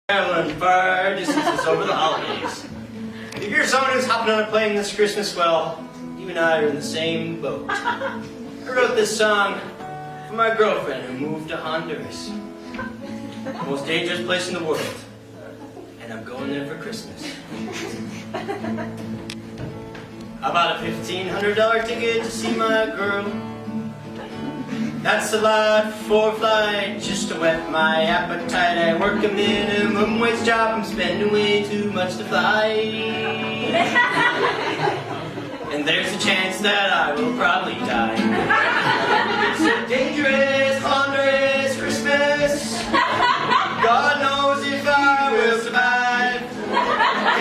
Traveling far distances over the holidays. If you're someone who's hopping on a plane this Christmas, well, you and I are in the same boat. I wrote this song for my girlfriend who moved to Honduras. The most dangerous place in the world. And I'm going there for Christmas. I bought a $1,500 ticket to see my girl. That's a lot for a flight, just to whet my appetite. I work a minimum wage job, I'm spending way too much to fly. And there's a chance that I will probably die. It's a dangerous Honduras Christmas. God knows if I will survive.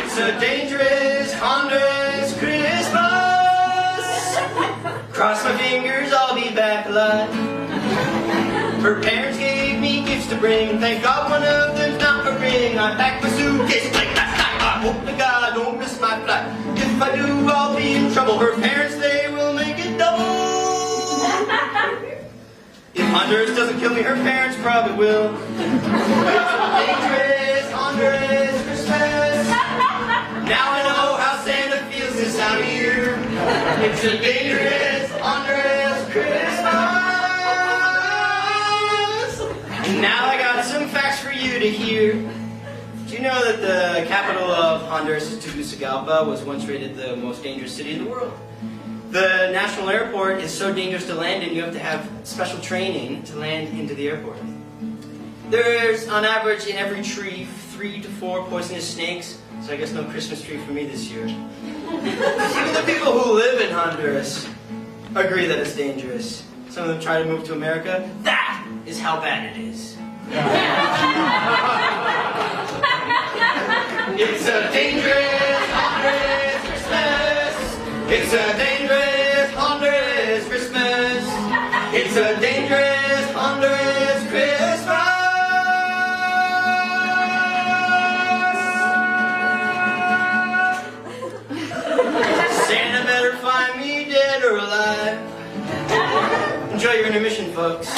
It's a dangerous Honduras Christmas. Cross my fingers, I'll be back alive. Her parents gave me gifts to bring. Thank God one of them's not a ring. I packed my suitcase like last night. I hope to God I don't miss my flight. If I do, I'll be in trouble. Her parents, they will make it double. If Honduras doesn't kill me, her parents probably will. Dangerous Honduras Christmas. Now I know how Santa feels this time of year. It's a dangerous Honduras Christmas. Now I got some facts for you to hear. Did you know that the capital of Honduras, Tegucigalpa, was once rated the most dangerous city in the world? The national airport is so dangerous to land in, you have to have special training to land into the airport. There's, on average, in every tree, 3 to 4 poisonous snakes, so I guess no Christmas tree for me this year. Even the people who live in Honduras agree that it's dangerous. Some of them try to move to America. That is how bad it is. It's a dangerous Honduras Christmas. It's a dangerous Honduras Christmas. It's a dangerous Honduras Christmas. Santa better find me dead or alive. Enjoy your intermission, folks.